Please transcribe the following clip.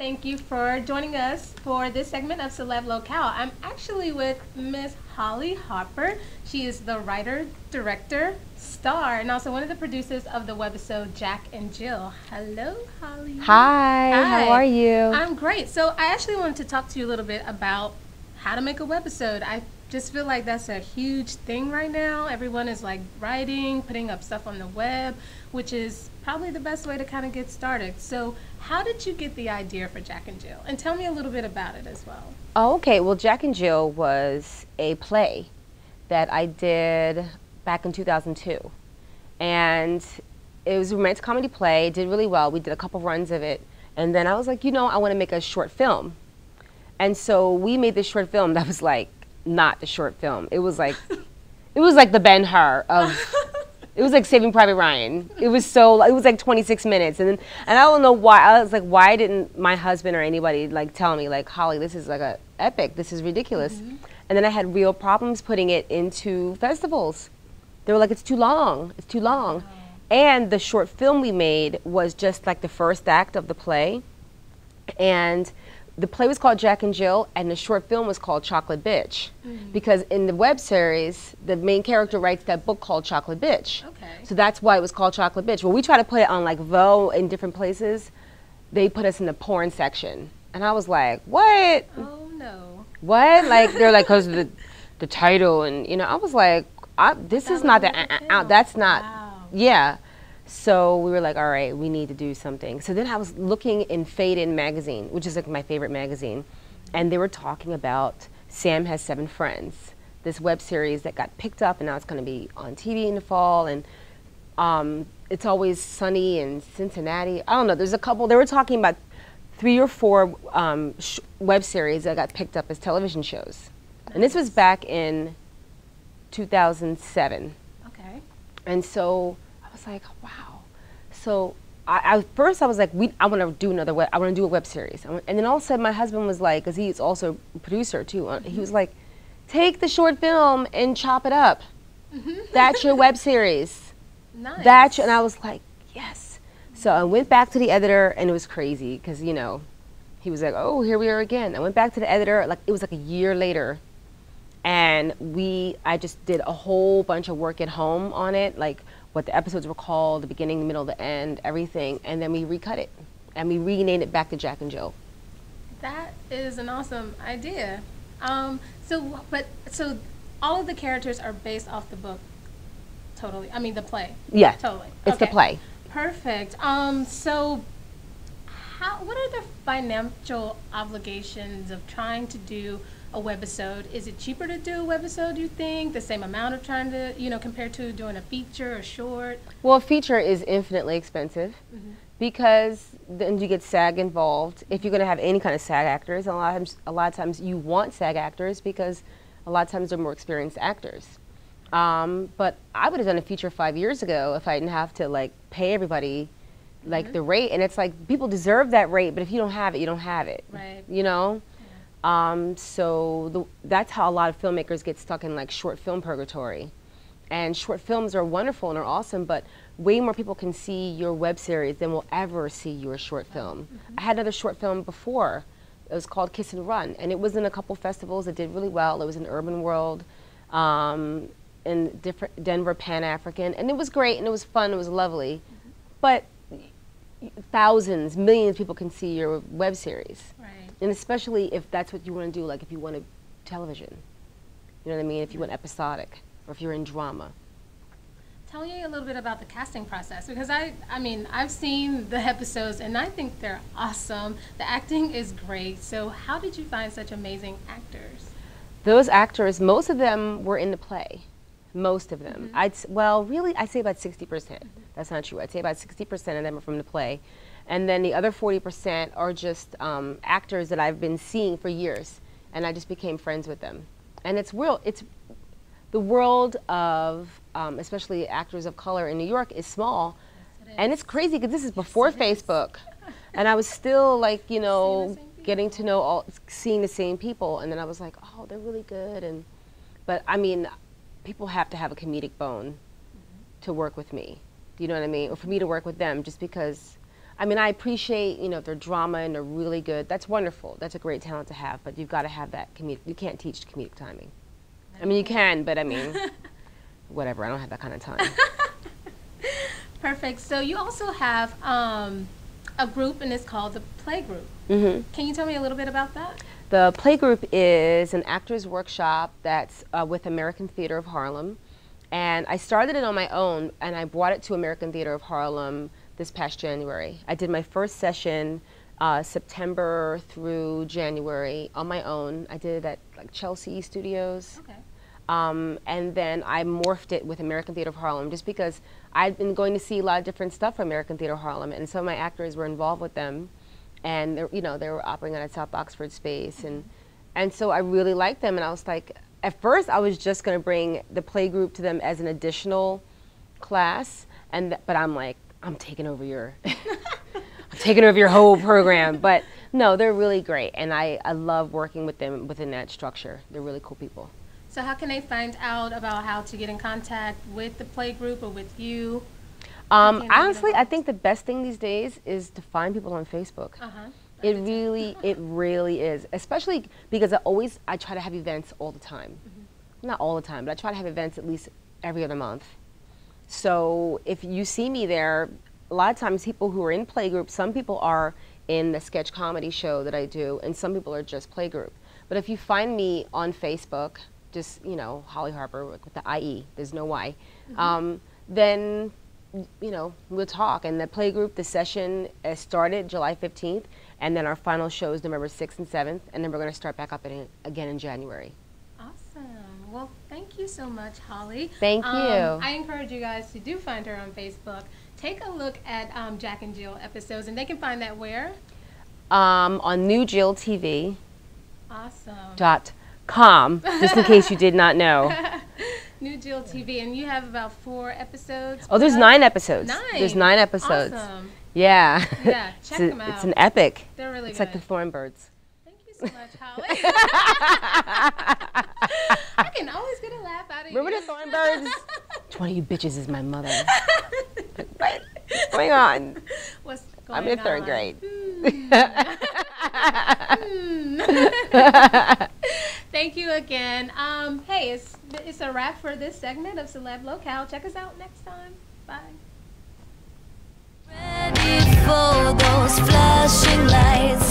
Thank you for joining us for this segment of Celeb Locale. I'm actually with Miss Hollie Harper. She is the writer, director, star, and also one of the producers of the webisode Jack and Jill. Hello, Hollie. Hi, how are you? I'm great. So I actually wanted to talk to you a little bit about how to make a webisode. I just feel like that's a huge thing right now. Everyone is like writing, putting up stuff on the web, which is probably the best way to kind of get started. So how did you get the idea for Jack and Jill? And tell me a little bit about it as well. Oh, okay. Well, Jack and Jill was a play that I did back in 2002. And it was a romantic comedy play. It did really well. We did a couple runs of it. And then I was like, I want to make a short film. And so we made this short film that was like not the short film. It was like the Ben-Hur of it was like Saving Private Ryan. It was like 26 minutes. And I don't know why. I was like, why didn't my husband or anybody like tell me like, Hollie, this is like a epic. This is ridiculous. Mm-hmm. And then I had real problems putting it into festivals. They were like, it's too long. It's too long. Wow. And the short film we made was just like the first act of the play. And the play was called Jack and Jill, and the short film was called Chocolate Bitch. Mm-hmm. Because in the web series, the main character writes that book called Chocolate Bitch. Okay. So that's why it was called Chocolate Bitch. Well, we try to put it on like Vogue in different places. They put us in the porn section. And I was like, what? Oh, no. What? Like, they're like, because of the title. And, I was like, this is not that's not, wow. Yeah. So we were like, all right, we need to do something. So then I was looking in Fade In magazine, which is like my favorite magazine, and they were talking about Sam Has 7 Friends, this web series that got picked up, and now it's going to be on TV in the fall, and It's Always Sunny in Cincinnati. I don't know, there's a couple, they were talking about 3 or 4 web series that got picked up as television shows. Nice. And this was back in 2007. Okay. And so I was like, wow. So first I was like, I want to do I want to do a web series. And then all of a sudden my husband was like, because he's also a producer too, mm-hmm. He was like, take the short film and chop it up. Mm-hmm. That's your web series. Nice. And I was like, yes. So I went back to the editor, and it was crazy because, he was like, oh, here we are again. I went back to the editor, like it was like a year later. And I just did a whole bunch of work at home on it, like what the episodes were called, the beginning, the middle, the end, everything. And then we recut it. And we renamed it back to Jack and Jill. That is an awesome idea. So all of the characters are based off the book, totally. I mean, the play. Yeah. Totally. It's the play. Perfect. So what are the financial obligations of trying to do a webisode? Is it cheaper to do a webisode, you think? The same amount of trying to, compared to doing a feature or short? Well, a feature is infinitely expensive, mm-hmm. because then you get SAG involved. If you're going to have any kind of SAG actors, a lot of times you want SAG actors because a lot of times they're more experienced actors. But I would have done a feature 5 years ago if I didn't have to like pay everybody like mm-hmm. the rate. And it's like people deserve that rate, but if you don't have it, you don't have it. Right. That's how a lot of filmmakers get stuck in like short film purgatory. And short films are wonderful and are awesome, but way more people can see your web series than will ever see your short film. Mm-hmm. I had another short film before. It was called Kiss and Run, and it was in a couple festivals. It did really well. It was in Urban World, in Denver Pan-African, and it was great, and it was fun, it was lovely. Mm-hmm. But thousands, millions of people can see your web series. Right. And especially if that's what you want to do, like if you want to television. You know what I mean? If you want episodic, or if you're in drama. Tell me a little bit about the casting process, because I've seen the episodes and I think they're awesome. The acting is great. So how did you find such amazing actors? Those actors, most of them were in the play. Most of them. Mm-hmm. I'd say about 60%. Mm-hmm. That's not true. I'd say about 60% of them are from the play. And then the other 40% are just actors that I've been seeing for years. And I just became friends with them. And it's the world of, especially actors of color in New York is small. Yes, and it's crazy because this is before Facebook. And I was still like, getting to know seeing the same people. And then I was like, oh, they're really good. But I mean, people have to have a comedic bone to work with me. Do you know what I mean? Or for me to work with them, just because I mean, I appreciate, you know, their drama and they're really good. That's wonderful. That's a great talent to have, but you've got to have that comedic. You can't teach comedic timing. I mean, you can, but I mean, whatever. I don't have that kind of time. Perfect. So you also have a group, and it's called the Play Group. Can you tell me a little bit about that? The Play Group is an actors workshop that's with American Theater of Harlem. And I started it on my own, and I brought it to American Theater of Harlem this past January. I did my first session September through January on my own. I did it at like Chelsea Studios. Okay. And then I morphed it with American Theater of Harlem just because I'd been going to see a lot of different stuff from American Theater of Harlem, and some of my actors were involved with them, and you know, they were operating out of South Oxford space, and so I really liked them, and I was like, at first I was just going to bring the Play Group to them as an additional class, but I'm like, I'm taking over your I'm taking over your whole program. But no, they're really great, and I love working with them within that structure. They're really cool people. So how can they find out about how to get in contact with the Play Group or with you? Honestly, I think the best thing these days is to find people on Facebook. It really is, especially because I try to have events all the time. Not all the time, but I try to have events at least every other month. So if you see me there, a lot of times people who are in Play Group, some people are in the sketch comedy show that I do, and some people are just Play Group. But if you find me on Facebook, just, you know, Hollie Harper with the IE, there's no Y, then, you know, we'll talk. And the Play Group, the session started July 15th, and then our final show is November 6th and 7th, and then we're going to start back up again in January. Awesome. Well, thank you so much, Hollie. Thank you. I encourage you guys to do find her on Facebook. Take a look at Jack and Jill episodes, and they can find that where? On New Jill TV. Awesome. .com, just in case you did not know. New Jill TV, and you have about 4 episodes. Oh, there's 9 episodes. 9. There's 9 episodes. Awesome. Yeah. Yeah, check them out. It's an epic. They're really good. It's like the Thornbirds. Thank you so much, Hollie. I can always get a laugh out of you. Remember the Thornbirds? 20 you bitches is my mother. What's going on? What's going on? I'm in 3rd grade. Thank you again. Hey, it's a wrap for this segment of Celeb Locale. Check us out next time. Bye. Ready for those flashing lights.